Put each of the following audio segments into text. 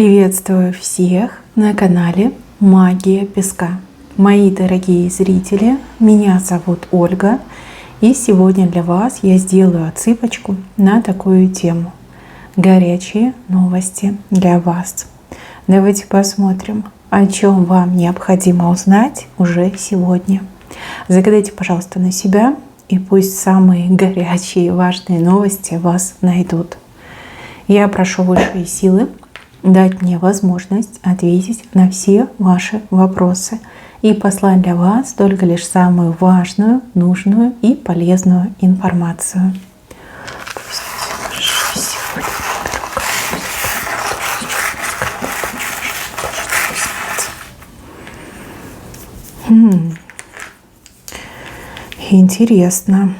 Приветствую всех на канале Магия Песка. Мои дорогие зрители, меня зовут Ольга, и сегодня для вас я сделаю отсыпочку на такую тему. Горячие новости для вас. Давайте посмотрим, о чем вам необходимо узнать уже сегодня. Загадайте, пожалуйста, на себя, и пусть самые горячие и важные новости вас найдут. Я прошу высшие силы дать мне возможность ответить на все ваши вопросы и послать для вас только лишь самую важную, нужную и полезную информацию. Интересно.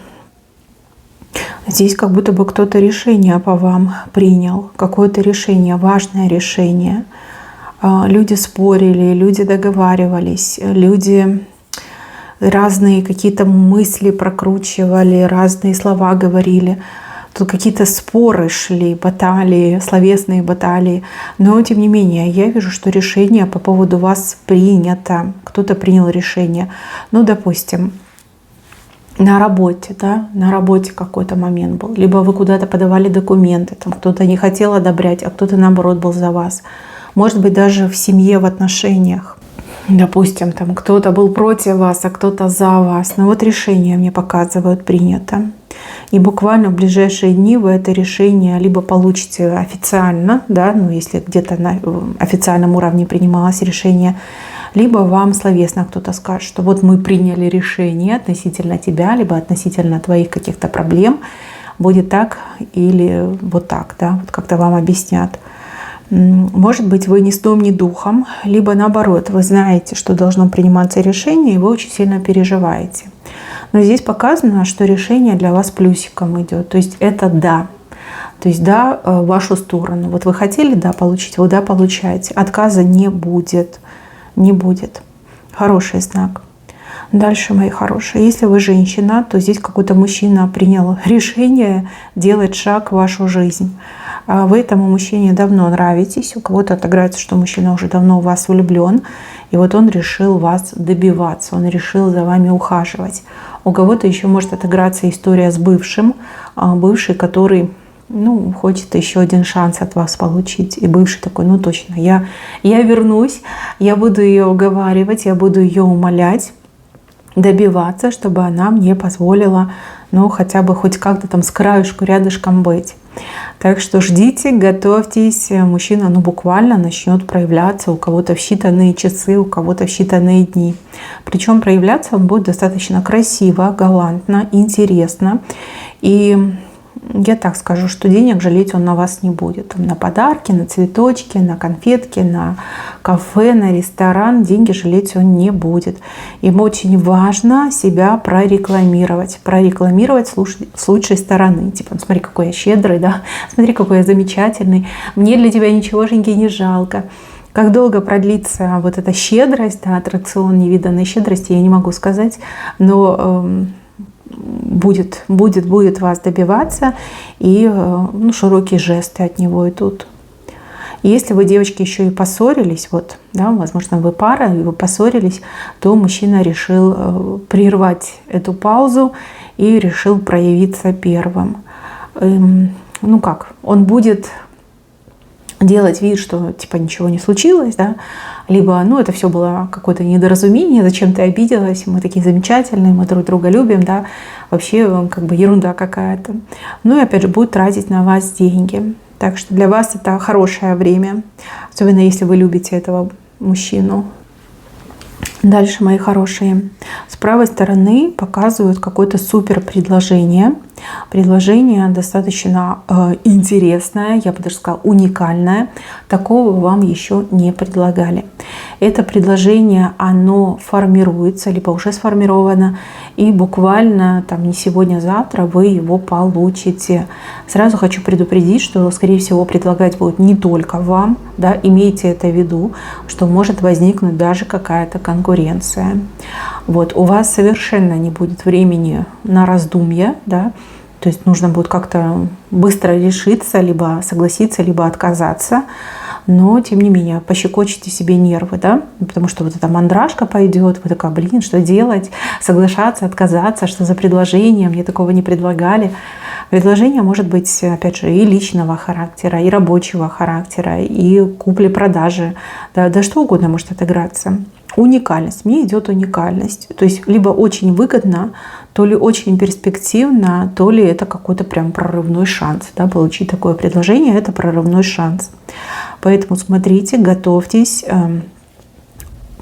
Здесь как будто бы кто-то решение по вам принял, какое-то решение, важное решение. Люди спорили, люди договаривались, люди разные какие-то мысли прокручивали, разные слова говорили. Тут какие-то споры шли, баталии, словесные баталии. Но тем не менее, я вижу, что решение по поводу вас принято. Кто-то принял решение. Ну, допустим, на работе, да, на работе какой-то момент был. Либо вы куда-то подавали документы, там кто-то не хотел одобрять, а кто-то наоборот был за вас. Может быть, даже в семье, в отношениях. Допустим, там кто-то был против вас, а кто-то за вас. Но вот решение мне показывают принято. И буквально в ближайшие дни вы это решение либо получите официально, да, ну если где-то на официальном уровне принималось решение, либо вам словесно кто-то скажет, что вот мы приняли решение относительно тебя, либо относительно твоих каких-то проблем, будет так или вот так, да, вот как-то вам объяснят. Может быть, вы ни сном, ни духом, либо наоборот, вы знаете, что должно приниматься решение, и вы очень сильно переживаете. Но здесь показано, что решение для вас плюсиком идет, то есть это да. То есть да, в вашу сторону. Вот вы хотели да получить, вы да получаете. Отказа не будет. Не будет. Хороший знак. Дальше, мои хорошие. Если вы женщина, то здесь какой-то мужчина принял решение делать шаг в вашу жизнь. Вы этому мужчине давно нравитесь. У кого-то отыграется, что мужчина уже давно в вас влюблен. И вот он решил вас добиваться. Он решил за вами ухаживать. У кого-то еще может отыграться история с бывшим. Бывший, который хочет еще один шанс от вас получить. И бывший такой, ну точно, я вернусь, я буду ее уговаривать, я буду ее умолять, добиваться, чтобы она мне позволила, хотя бы хоть как-то там с краешку рядышком быть. Так что ждите, готовьтесь. Мужчина, буквально начнет проявляться у кого-то в считанные часы, у кого-то в считанные дни. Причем проявляться он будет достаточно красиво, галантно, интересно. И я так скажу, что денег жалеть он на вас не будет. На подарки, на цветочки, на конфетки, на кафе, на ресторан деньги жалеть он не будет. Им очень важно себя прорекламировать. Прорекламировать с лучшей стороны. Типа, смотри, какой я щедрый, да? Смотри, какой я замечательный. Мне для тебя ничегошеньки не жалко. Как долго продлится вот эта щедрость, да, аттракцион невиданной щедрости, я не могу сказать, но будет вас добиваться, и широкие жесты от него идут. Если вы, девочки, еще и поссорились, возможно, вы пара, и вы поссорились, то мужчина решил прервать эту паузу и решил проявиться первым. Он будет делать вид, что типа ничего не случилось, да, либо это все было какое-то недоразумение, зачем ты обиделась, мы такие замечательные, мы друг друга любим, да, вообще как бы ерунда какая-то. И опять же будет тратить на вас деньги. Так что для вас это хорошее время, особенно если вы любите этого мужчину. Дальше, мои хорошие, с правой стороны показывают какое-то супер предложение. Предложение достаточно интересное, я бы даже сказала уникальное. Такого вам еще не предлагали. Это предложение, оно формируется, либо уже сформировано, и буквально не сегодня, а завтра вы его получите. Сразу хочу предупредить, что, скорее всего, предлагать будут не только вам, да, имейте это в виду, что может возникнуть даже какая-то конкуренция. У вас совершенно не будет времени на раздумья, да, То есть нужно будет как-то быстро решиться, либо согласиться, либо отказаться. но тем не менее пощекочете себе нервы, да, потому что вот эта мандражка пойдет, вы такая, блин, что делать, соглашаться, отказаться, что за предложение, мне такого не предлагали. Предложение может быть, опять же, и личного характера, и рабочего характера, и купли-продажи, да что угодно может отыграться. Уникальность. Мне идет уникальность. То есть либо очень выгодно, то ли очень перспективно, то ли это какой-то прям прорывной шанс. Да, получить такое предложение — это прорывной шанс. Поэтому смотрите, готовьтесь,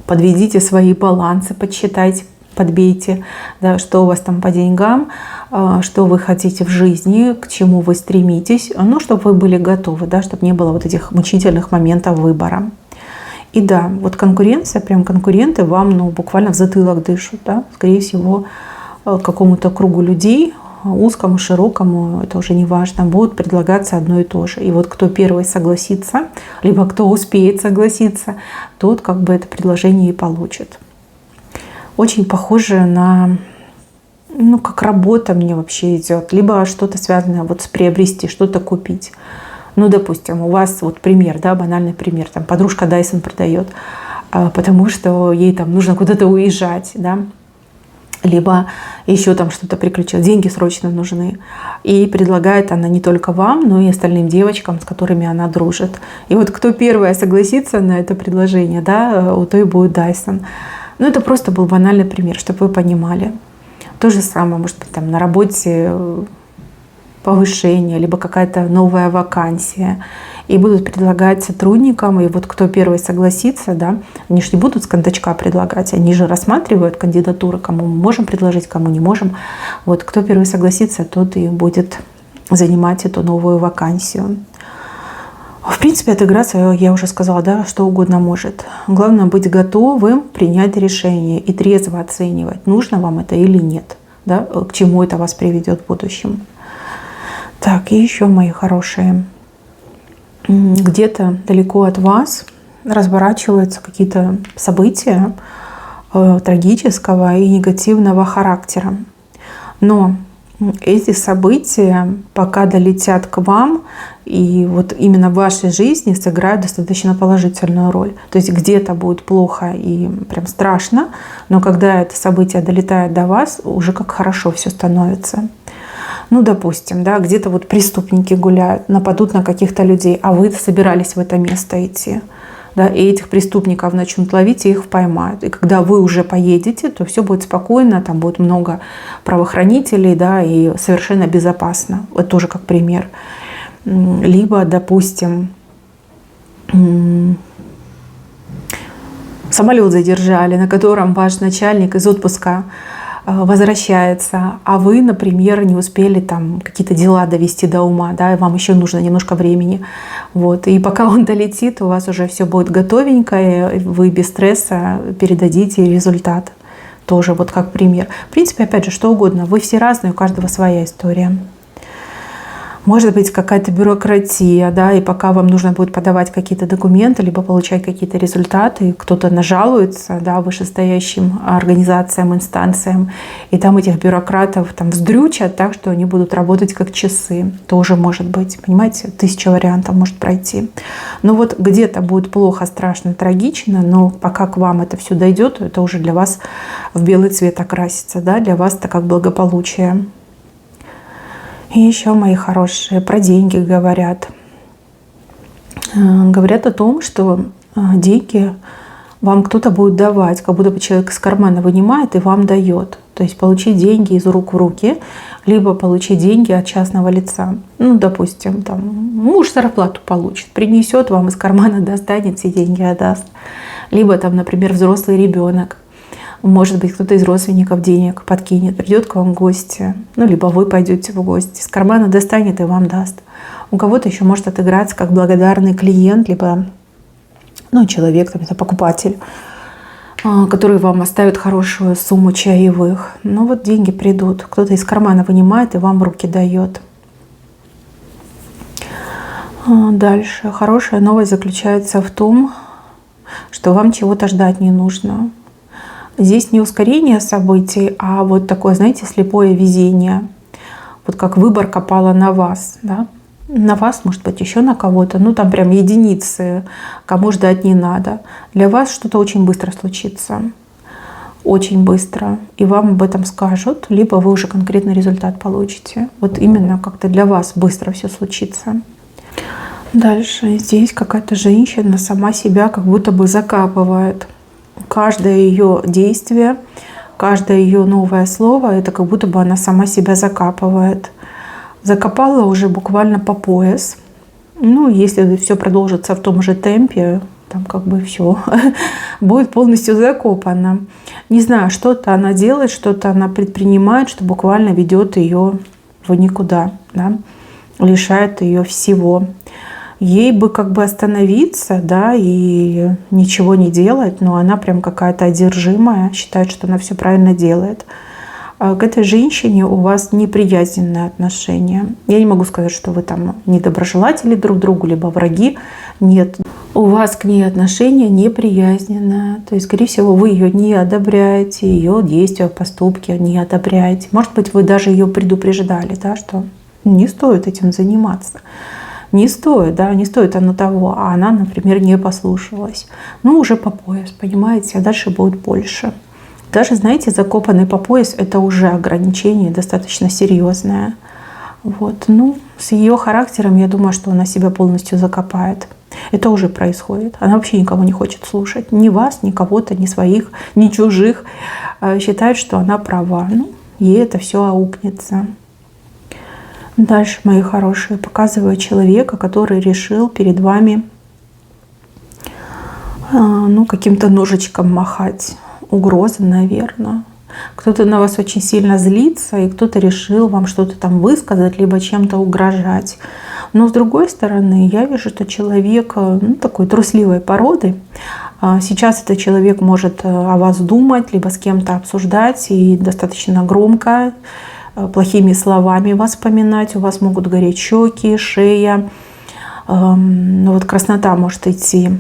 подведите свои балансы, подсчитайте, подбейте, да, что у вас там по деньгам, что вы хотите в жизни, к чему вы стремитесь, ну, чтобы вы были готовы, да, чтобы не было вот этих мучительных моментов выбора. И да, вот конкуренция, прям конкуренты вам, ну, буквально в затылок дышат, да, скорее всего, какому-то кругу людей, узкому, широкому, это уже не важно, будут предлагаться одно и то же. И вот кто первый согласится, либо кто успеет согласиться, тот как бы это предложение и получит. Очень похоже на, ну, как работа мне вообще идет, либо что-то связанное вот с приобрести, что-то купить. Ну, допустим, у вас вот пример, да, банальный пример, там подружка Dyson продает, потому что ей там нужно куда-то уезжать, да, либо еще там что-то приключилось, деньги срочно нужны. И предлагает она не только вам, но и остальным девочкам, с которыми она дружит. И вот кто первая согласится на это предложение, да, у той будет Dyson. Ну, это просто был банальный пример, чтобы вы понимали. То же самое, может быть, там на работе повышение, либо какая-то новая вакансия. И будут предлагать сотрудникам, и вот кто первый согласится, да, они же не будут с кондачка предлагать, они же рассматривают кандидатуры, кому мы можем предложить, кому не можем. Вот кто первый согласится, тот и будет занимать эту новую вакансию. В принципе, отыграться, я уже сказала, да, что угодно может. Главное быть готовым принять решение и трезво оценивать, нужно вам это или нет, да, к чему это вас приведет в будущем. Так, и еще, мои хорошие, где-то далеко от вас разворачиваются какие-то события трагического и негативного характера. Но эти события, пока долетят к вам, и вот именно в вашей жизни сыграют достаточно положительную роль. То есть где-то будет плохо и прям страшно, но когда это событие долетает до вас, уже как хорошо все становится. Ну, допустим, да, где-то вот преступники гуляют, нападут на каких-то людей, а вы собирались в это место идти. Да, и этих преступников начнут ловить, и их поймают. И когда вы уже поедете, то все будет спокойно, там будет много правоохранителей, да, и совершенно безопасно. Вот тоже как пример. Либо, допустим, самолет задержали, на котором ваш начальник из отпуска возвращается, а вы, например, не успели там какие-то дела довести до ума, да, и вам еще нужно немножко времени. Вот. И пока он долетит, у вас уже все будет готовенькое, вы без стресса передадите результат. Тоже вот как пример. В принципе, опять же, что угодно. Вы все разные, у каждого своя история. Может быть, какая-то бюрократия, да, и пока вам нужно будет подавать какие-то документы, либо получать какие-то результаты, кто-то нажалуется, да, вышестоящим организациям, инстанциям, и там этих бюрократов там вздрючат так, что они будут работать как часы. Тоже может быть, понимаете, 1000 вариантов может пройти. Но вот где-то будет плохо, страшно, трагично, но пока к вам это все дойдет, это уже для вас в белый цвет окрасится, да, для вас это как благополучие. И еще, мои хорошие, про деньги говорят. Говорят о том, что деньги вам кто-то будет давать, как будто бы человек из кармана вынимает и вам дает. То есть получить деньги из рук в руки, либо получить деньги от частного лица. Ну, допустим, там муж зарплату получит, принесет вам из кармана, достанет, все деньги отдаст. Либо там, например, взрослый ребенок. Может быть, кто-то из родственников денег подкинет, придет к вам в гости, ну, либо вы пойдете в гости, из кармана достанет и вам даст. У кого-то еще может отыграться как благодарный клиент, либо, ну, человек, там, это покупатель, который вам оставит хорошую сумму чаевых. Но вот деньги придут, кто-то из кармана вынимает и вам в руки дает. Дальше. Хорошая новость заключается в том, что вам чего-то ждать не нужно. Здесь не ускорение событий, а вот такое, знаете, слепое везение. Вот как выборка пала на вас. Да? на вас, может быть, еще на кого-то. Ну, там прям единицы, кому ждать не надо. Для вас что-то очень быстро случится. Очень быстро. И вам об этом скажут, либо вы уже конкретный результат получите. Вот именно как-то для вас быстро все случится. Дальше здесь какая-то женщина сама себя как будто бы закапывает. Каждое ее действие, каждое ее новое слово, это как будто бы она сама себя закапывает. Закопала уже буквально по пояс. Ну, если все продолжится в том же темпе, там как бы все будет полностью закопано. Не знаю, что-то она делает, что-то она предпринимает, что буквально ведет ее в никуда, да? Лишает ее всего. Ей бы как бы остановиться, да, и ничего не делать, но она прям какая-то одержимая, считает, что она все правильно делает. А к этой женщине у вас неприязненное отношение. Я не могу сказать, что вы там недоброжелатели друг другу, либо враги. Нет, у вас к ней отношение неприязненное. То есть, скорее всего, вы ее не одобряете, ее действия, поступки не одобряете. Может быть, вы даже ее предупреждали, да, что не стоит этим заниматься. Не стоит, да, не стоит оно того, а она, например, не послушалась. Ну, уже по пояс, понимаете, а дальше будет больше. Даже, знаете, закопанный по пояс – это уже ограничение достаточно серьезное. Вот. Ну, с ее характером, я думаю, что она себя полностью закопает. Это уже происходит. Она вообще никого не хочет слушать. Ни вас, ни кого-то, ни своих, ни чужих. Считает, что она права. Ну, ей это все аукнется. Дальше, мои хорошие, показываю человека, который решил перед вами каким-то ножичком махать. Угроза, наверное. Кто-то на вас очень сильно злится, и кто-то решил вам что-то там высказать, либо чем-то угрожать. Но с другой стороны, я вижу, что человек такой трусливой породы. Сейчас этот человек может о вас думать, либо с кем-то обсуждать, и достаточно громко, плохими словами вас поминать. У вас могут гореть щеки, шея, вот краснота может идти,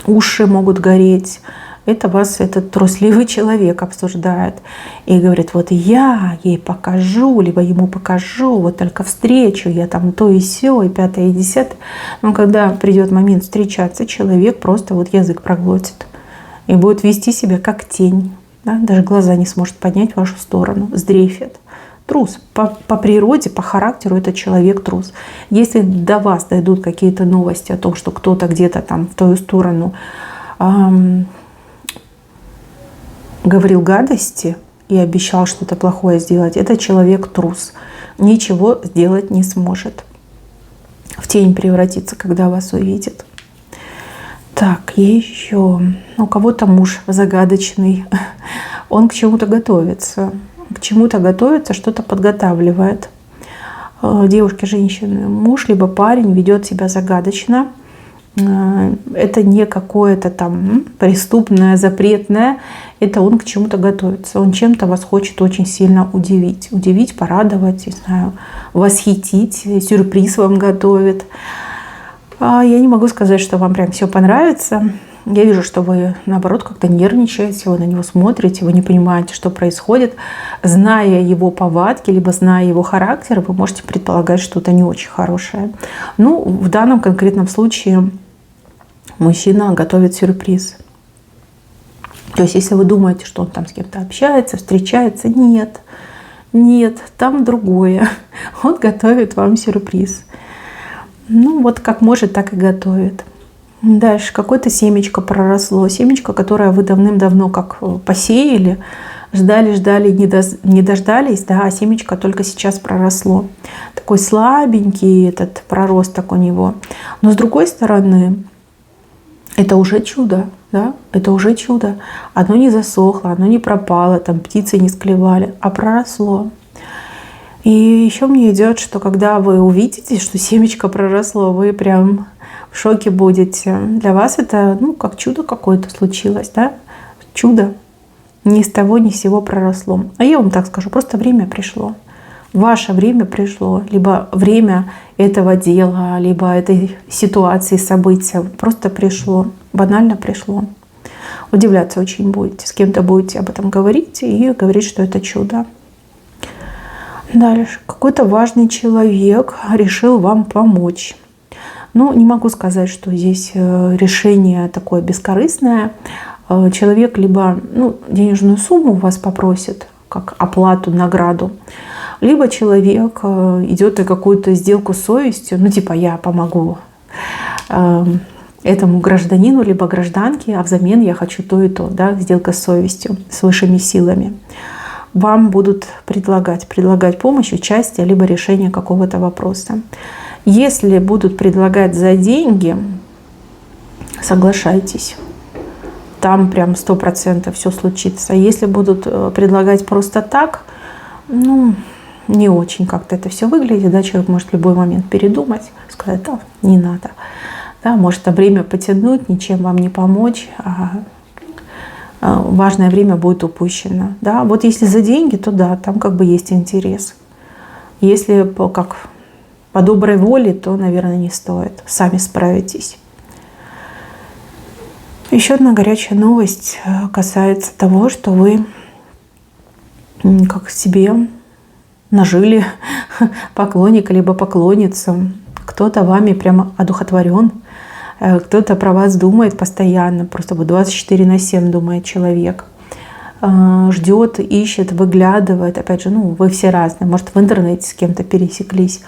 уши могут гореть. Это вас этот трусливый человек обсуждает и говорит: вот я ей покажу, либо ему покажу, вот только встречу, я там то и сё, и пятое, и десятое. Но когда придет момент встречаться, человек просто вот язык проглотит и будет вести себя как тень, да? Даже глаза не сможет поднять в вашу сторону, сдрейфит. Трус. По природе, по характеру этот человек трус. Если до вас дойдут какие-то новости о том, что кто-то где-то там в твою сторону говорил гадости и обещал что-то плохое сделать, этот человек трус. Ничего сделать не сможет. В тень превратится, когда вас увидит. Так, еще. У кого-то муж загадочный. Он к чему-то готовится. К чему-то готовится, что-то подготавливает. Девушки, женщины, муж либо парень ведет себя загадочно. Это не какое-то там преступное, запретное. Это он к чему-то готовится. Он чем-то вас хочет очень сильно удивить. Удивить, порадовать, не знаю, восхитить, сюрприз вам готовит. Я не могу сказать, что вам прям все понравится. Я вижу, что вы, наоборот, как-то нервничаете, вы на него смотрите, вы не понимаете, что происходит. Зная его повадки, либо зная его характер, вы можете предполагать что-то не очень хорошее. Ну, в данном конкретном случае мужчина готовит сюрприз. То есть, если вы думаете, что он там с кем-то общается, встречается, нет, там другое. Он готовит вам сюрприз. Ну, вот как может, так и готовит. Дальше какое-то семечко проросло. Семечко, которое вы давным-давно как посеяли, ждали, не дождались, да, а семечко только сейчас проросло. Такой слабенький этот проросток у него. Но с другой стороны, это уже чудо, да, это уже чудо. Оно не засохло, оно не пропало, там птицы не склевали, а проросло. И еще мне идет, что когда вы увидите, что семечко проросло, вы прям в шоке будете. Для вас это, как чудо какое-то случилось, да? Чудо. Ни с того, ни с сего проросло. А я вам так скажу, просто время пришло. Ваше время пришло. Либо время этого дела, либо этой ситуации, события просто пришло. Банально пришло. Удивляться очень будете. С кем-то будете об этом говорить и говорить, что это чудо. Дальше. Какой-то важный человек решил вам помочь. Ну, не могу сказать, что здесь решение такое бескорыстное. Человек либо денежную сумму у вас попросит, как оплату, награду, либо человек идет на какую-то сделку с совестью, типа я помогу этому гражданину, либо гражданке, а взамен я хочу то и то, да, сделка с совестью, с высшими силами. Вам будут предлагать помощь, участие, либо решение какого-то вопроса. Если будут предлагать за деньги, соглашайтесь. Там прям 100% все случится. Если будут предлагать просто так, не очень как-то это все выглядит. Да? Человек может в любой момент передумать, сказать, да, не надо. Да, может время потянуть, ничем вам не помочь, а важное время будет упущено. Да? Вот если за деньги, то да, там как бы есть интерес. Если как по доброй воле, то, наверное, не стоит. Сами справитесь. Еще одна горячая новость касается того, что вы как себе нажили поклонника либо поклонницу. Кто-то вами прямо одухотворен, кто-то про вас думает постоянно, просто 24/7 думает человек. Ждет, ищет, выглядывает. Опять же, вы все разные. Может, в интернете с кем-то пересеклись,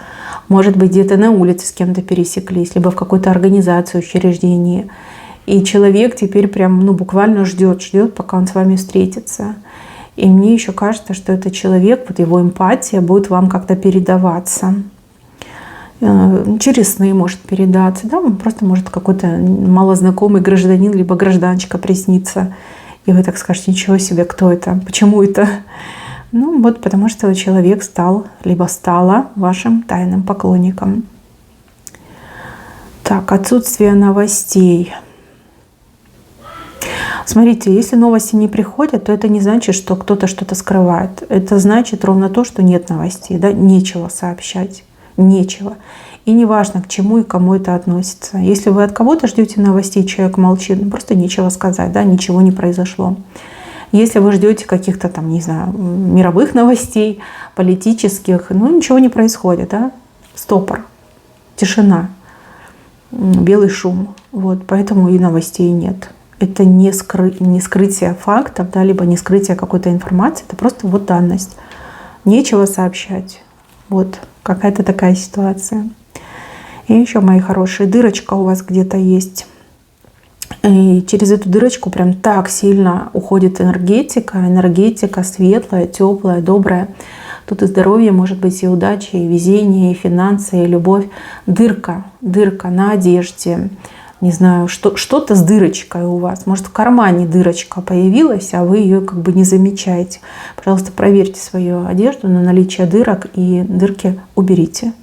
может быть, где-то на улице с кем-то пересеклись, либо в какой-то организации, учреждении. И человек теперь прям буквально ждет, пока он с вами встретится. И мне еще кажется, что этот человек, вот его эмпатия будет вам как-то передаваться. Через сны может передаться. Да? Просто может какой-то малознакомый гражданин либо гражданочка присниться. И вы так скажете, ничего себе, кто это, почему это? Потому что человек стал, либо стала вашим тайным поклонником. Так, отсутствие новостей. Смотрите, если новости не приходят, то это не значит, что кто-то что-то скрывает. Это значит ровно то, что нет новостей, да? Нечего сообщать, нечего. И неважно, к чему и кому это относится. Если вы от кого-то ждете новостей, человек молчит, просто нечего сказать, да? Ничего не произошло. Если вы ждете каких-то там, не знаю, мировых новостей, политических, ничего не происходит, да? Стопор, тишина, белый шум. Поэтому и новостей нет. Это не скрытие фактов, да, либо не скрытие какой-то информации, это просто данность. Нечего сообщать. Какая-то такая ситуация. И еще, мои хорошие, дырочка у вас где-то есть. И через эту дырочку прям так сильно уходит энергетика светлая, теплая, добрая. Тут и здоровье, может быть, и удача, и везение, и финансы, и любовь. Дырка на одежде. Не знаю, что-то с дырочкой у вас. Может, в кармане дырочка появилась, а вы ее как бы не замечаете. Пожалуйста, проверьте свою одежду на наличие дырок и дырки уберите.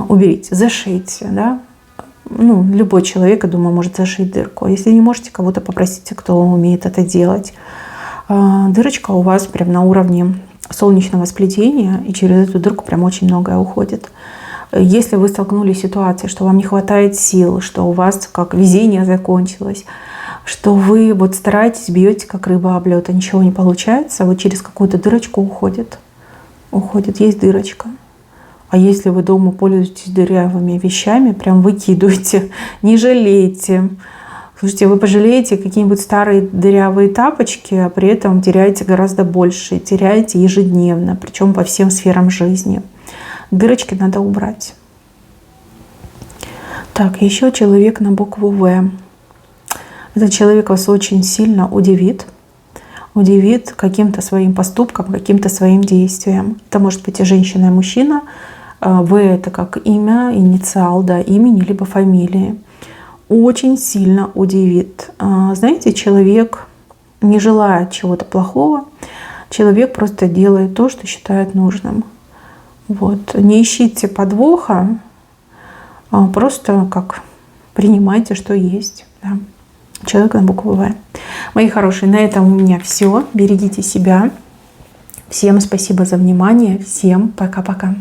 Уберите, зашейте. Да? Любой человек, я думаю, может зашить дырку. Если не можете, кого-то попросите, кто умеет это делать. Дырочка у вас прям на уровне солнечного сплетения, и через эту дырку прям очень многое уходит. Если вы столкнулись с ситуацией, что вам не хватает сил, что у вас как везение закончилось, что вы стараетесь, бьете как рыба об лед, а ничего не получается, через какую-то дырочку уходит. Есть дырочка. А если вы дома пользуетесь дырявыми вещами, прям выкидывайте, не жалейте. Слушайте, вы пожалеете какие-нибудь старые дырявые тапочки, а при этом теряете гораздо больше, теряете ежедневно, причем по всем сферам жизни. Дырочки надо убрать. Так, еще человек на букву В. Этот человек вас очень сильно удивит каким-то своим поступком, каким-то своим действием. Это может быть и женщина, и мужчина. В — это как имя, инициал, да, имени, либо фамилии. Очень сильно удивит. Знаете, человек не желает чего-то плохого. Человек просто делает то, что считает нужным. Не ищите подвоха, просто принимайте, что есть. Да. Человек на букву В. Мои хорошие, на этом у меня все. Берегите себя. Всем спасибо за внимание. Всем пока-пока.